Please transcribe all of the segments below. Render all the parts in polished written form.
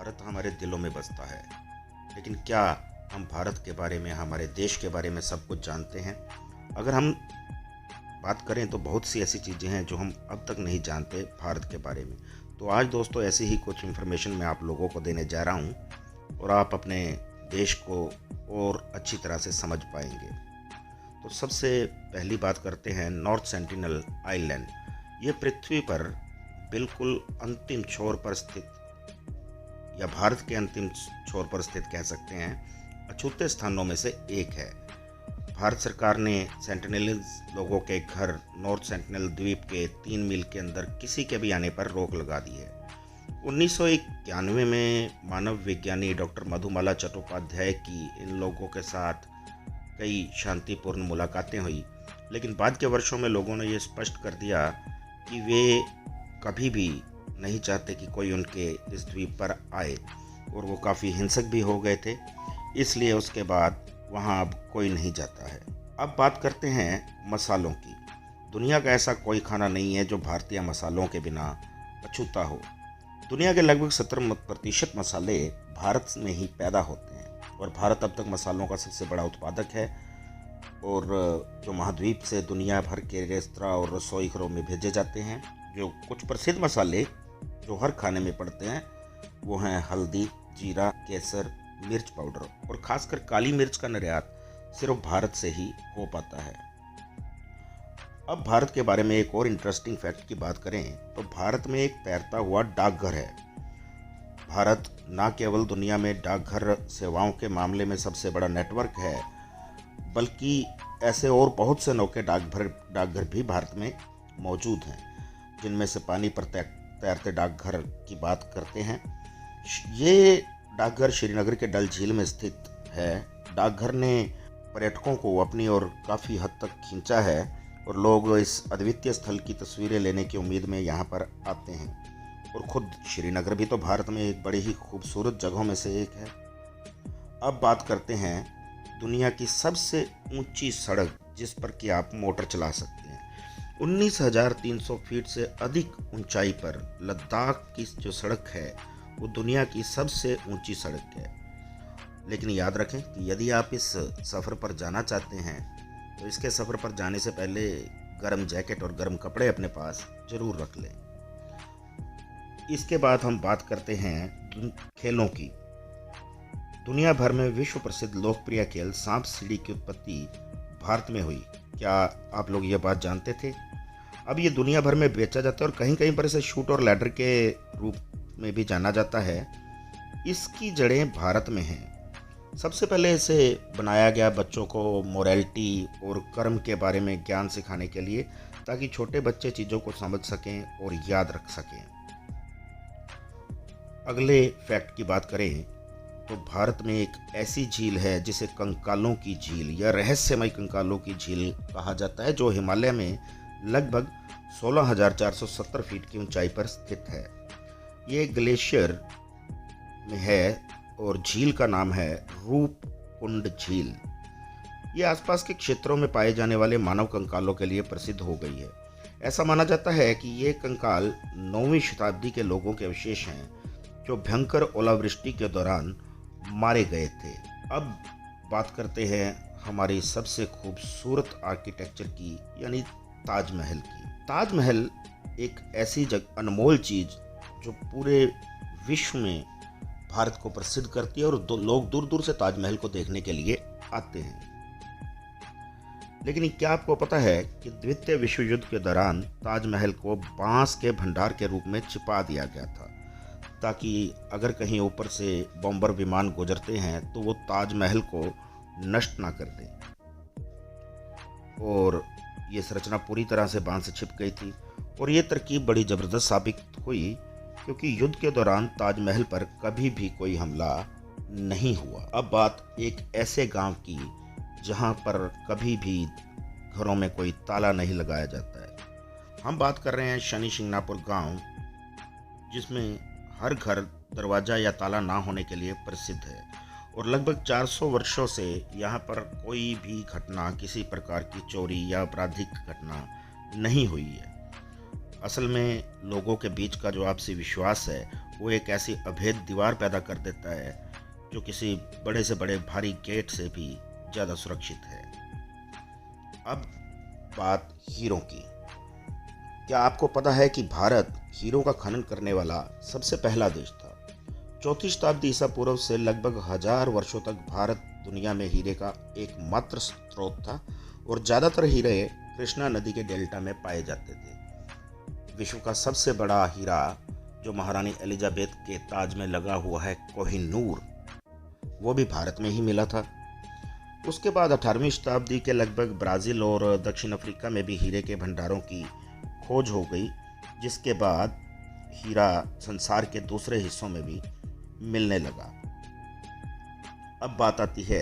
भारत हमारे दिलों में बसता है। लेकिन क्या हम भारत के बारे में, हमारे देश के बारे में सब कुछ जानते हैं? अगर हम बात करें तो बहुत सी ऐसी चीज़ें हैं जो हम अब तक नहीं जानते भारत के बारे में। तो आज दोस्तों ऐसी ही कुछ इन्फॉर्मेशन मैं आप लोगों को देने जा रहा हूँ और आप अपने देश को और अच्छी तरह से समझ पाएंगे। तो सबसे पहली बात करते हैं नॉर्थ सेंटिनल आइलैंड। ये पृथ्वी पर बिल्कुल अंतिम छोर पर स्थित, या भारत के अंतिम छोर पर स्थित कह सकते हैं, अछूते स्थानों में से एक है। भारत सरकार ने सेंटिनेल्स लोगों के घर नॉर्थ सेंटिनल द्वीप के 3 मील के अंदर किसी के भी आने पर रोक लगा दी है। 1991 में मानव विज्ञानी डॉक्टर मधुमाला चट्टोपाध्याय की इन लोगों के साथ कई शांतिपूर्ण मुलाकातें हुई, लेकिन बाद के वर्षों में लोगों ने ये स्पष्ट कर दिया कि वे कभी भी नहीं चाहते कि कोई उनके इस द्वीप पर आए, और वो काफ़ी हिंसक भी हो गए थे। इसलिए उसके बाद वहाँ अब कोई नहीं जाता है। अब बात करते हैं मसालों की। दुनिया का ऐसा कोई खाना नहीं है जो भारतीय मसालों के बिना अछूता हो। दुनिया के लगभग 70% मसाले भारत में ही पैदा होते हैं और भारत अब तक मसालों का सबसे बड़ा उत्पादक है। और जो महाद्वीप से दुनिया भर के रेस्तरां और रसोई घरों में भेजे जाते हैं, जो कुछ प्रसिद्ध मसाले जो हर खाने में पड़ते हैं वो हैं हल्दी, जीरा, केसर, मिर्च पाउडर, और खासकर काली मिर्च का निर्यात सिर्फ भारत से ही हो पाता है। अब भारत के बारे में एक और इंटरेस्टिंग फैक्ट की बात करें तो भारत में एक तैरता हुआ डाकघर है। भारत न केवल दुनिया में डाकघर सेवाओं के मामले में सबसे बड़ा नेटवर्क है, बल्कि ऐसे और बहुत से अनोखे डाकघर भी भारत में मौजूद हैं, जिनमें से पानी पर तैरते डाकघर की बात करते हैं। ये डाकघर श्रीनगर के डल झील में स्थित है। डाकघर ने पर्यटकों को अपनी ओर काफ़ी हद तक खींचा है और लोग इस अद्वितीय स्थल की तस्वीरें लेने की उम्मीद में यहाँ पर आते हैं। और ख़ुद श्रीनगर भी तो भारत में एक बड़ी ही खूबसूरत जगहों में से एक है। अब बात करते हैं दुनिया की सबसे ऊंची सड़क जिस पर कि आप मोटर चला सकते हैं। 19,300 फीट से अधिक ऊंचाई पर लद्दाख की जो सड़क है वो दुनिया की सबसे ऊंची सड़क है। लेकिन याद रखें कि यदि आप इस सफ़र पर जाना चाहते हैं तो इसके सफ़र पर जाने से पहले गर्म जैकेट और गर्म कपड़े अपने पास ज़रूर रख लें। इसके बाद हम बात करते हैं खेलों की। दुनिया भर में विश्व प्रसिद्ध लोकप्रिय खेल सांप सीढ़ी की उत्पत्ति भारत में हुई। क्या आप लोग ये बात जानते थे? अब ये दुनिया भर में बेचा जाता है और कहीं कहीं पर इसे शूट और लैडर के रूप में भी जाना जाता है। इसकी जड़ें भारत में हैं। सबसे पहले इसे बनाया गया बच्चों को मोरालिटी और कर्म के बारे में ज्ञान सिखाने के लिए, ताकि छोटे बच्चे चीज़ों को समझ सकें और याद रख सकें। अगले फैक्ट की बात करें तो भारत में एक ऐसी झील है जिसे कंकालों की झील या रहस्यमय कंकालों की झील कहा जाता है, जो हिमालय में लगभग 16,470 फीट की ऊंचाई पर स्थित है। ये ग्लेशियर में है और झील का नाम है रूपकुंड झील। ये आसपास के क्षेत्रों में पाए जाने वाले मानव कंकालों के लिए प्रसिद्ध हो गई है। ऐसा माना जाता है कि ये कंकाल 9वीं शताब्दी के लोगों के अवशेष हैं जो भयंकर ओलावृष्टि के दौरान मारे गए थे। अब बात करते हैं हमारी सबसे खूबसूरत आर्किटेक्चर की, यानी ताजमहल की। ताजमहल एक ऐसी अनमोल चीज़ जो पूरे विश्व में भारत को प्रसिद्ध करती है और लोग दूर दूर से ताजमहल को देखने के लिए आते हैं। लेकिन क्या आपको पता है कि द्वितीय विश्व युद्ध के दौरान ताजमहल को बांस के भंडार के रूप में छिपा दिया गया था, ताकि अगर कहीं ऊपर से बॉम्बर विमान गुजरते हैं तो वो ताजमहल को नष्ट ना कर दें। और ये संरचना पूरी तरह से बांस से छिप गई थी और ये तरकीब बड़ी ज़बरदस्त साबित हुई, क्योंकि युद्ध के दौरान ताजमहल पर कभी भी कोई हमला नहीं हुआ। अब बात एक ऐसे गांव की जहां पर कभी भी घरों में कोई ताला नहीं लगाया जाता है। हम बात कर रहे हैं शनि शिंगणापुर गांव, जिसमें हर घर दरवाज़ा या ताला ना होने के लिए प्रसिद्ध है और लगभग 400 वर्षों से यहाँ पर कोई भी घटना, किसी प्रकार की चोरी या आपराधिक घटना नहीं हुई है। असल में लोगों के बीच का जो आपसी विश्वास है वो एक ऐसी अभेद दीवार पैदा कर देता है जो किसी बड़े से बड़े भारी गेट से भी ज़्यादा सुरक्षित है। अब बात हीरों की। क्या आपको पता है कि भारत हीरों का खनन करने वाला सबसे पहला देश था? 4वीं शताब्दी ईसा पूर्व से लगभग 1000 वर्षों तक भारत दुनिया में हीरे का एकमात्र स्रोत था और ज़्यादातर हीरे कृष्णा नदी के डेल्टा में पाए जाते थे। विश्व का सबसे बड़ा हीरा जो महारानी एलिजाबेथ के ताज में लगा हुआ है, कोहिनूर, वो भी भारत में ही मिला था। उसके बाद 18वीं शताब्दी के लगभग ब्राज़ील और दक्षिण अफ्रीका में भी हीरे के भंडारों की खोज हो गई, जिसके बाद हीरा संसार के दूसरे हिस्सों में भी मिलने लगा। अब बात आती है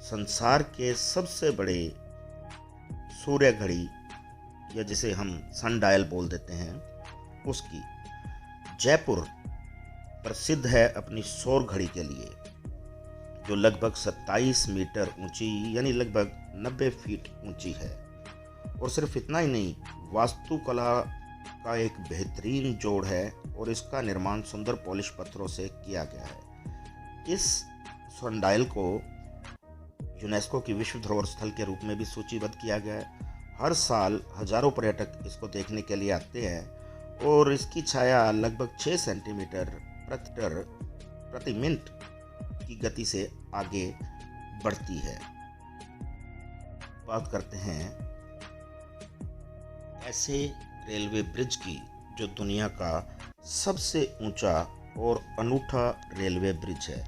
संसार के सबसे बड़े सूर्य घड़ी, या जिसे हम सन डायल बोल देते हैं, उसकी। जयपुर प्रसिद्ध है अपनी सौर घड़ी के लिए, जो लगभग 27 मीटर ऊंची यानी लगभग 90 फीट ऊंची है। और सिर्फ इतना ही नहीं, वास्तुकला का एक बेहतरीन जोड़ है और इसका निर्माण सुंदर पॉलिश पत्थरों से किया गया है। इस सनडायल को यूनेस्को की विश्व धरोहर स्थल के रूप में भी सूचीबद्ध किया गया है। हर साल हजारों पर्यटक इसको देखने के लिए आते हैं और इसकी छाया लगभग 6 सेंटीमीटर प्रति मिनट की गति से आगे बढ़ती है। बात करते हैं ऐसे रेलवे ब्रिज की जो दुनिया का सबसे ऊंचा और अनूठा रेलवे ब्रिज है।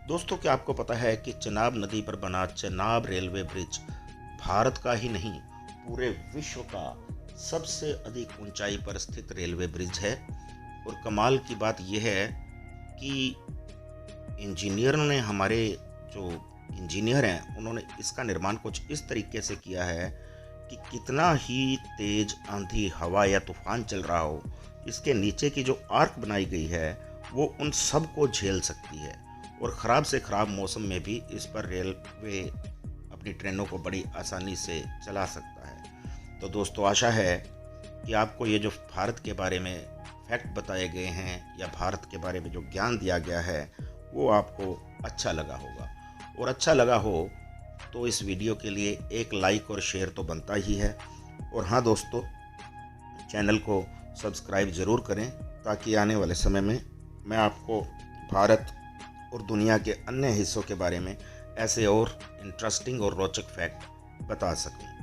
दोस्तों, क्या आपको पता है कि चेनाब नदी पर बना चेनाब रेलवे ब्रिज भारत का ही नहीं, पूरे विश्व का सबसे अधिक ऊंचाई पर स्थित रेलवे ब्रिज है। और कमाल की बात यह है कि इंजीनियरों ने, हमारे जो इंजीनियर हैं, उन्होंने इसका निर्माण कुछ इस तरीके से किया है कि कितना ही तेज आंधी, हवा या तूफान चल रहा हो, इसके नीचे की जो आर्क बनाई गई है वो उन सब को झेल सकती है और ख़राब से ख़राब मौसम में भी इस पर रेलवे अपनी ट्रेनों को बड़ी आसानी से चला सकता है। तो दोस्तों, आशा है कि आपको ये जो भारत के बारे में फैक्ट बताए गए हैं या भारत के बारे में जो ज्ञान दिया गया है वो आपको अच्छा लगा होगा। और अच्छा लगा हो तो इस वीडियो के लिए एक लाइक और शेयर तो बनता ही है। और हाँ दोस्तों, चैनल को सब्सक्राइब ज़रूर करें ताकि आने वाले समय में मैं आपको भारत और दुनिया के अन्य हिस्सों के बारे में ऐसे और इंटरेस्टिंग और रोचक फैक्ट बता सकूं।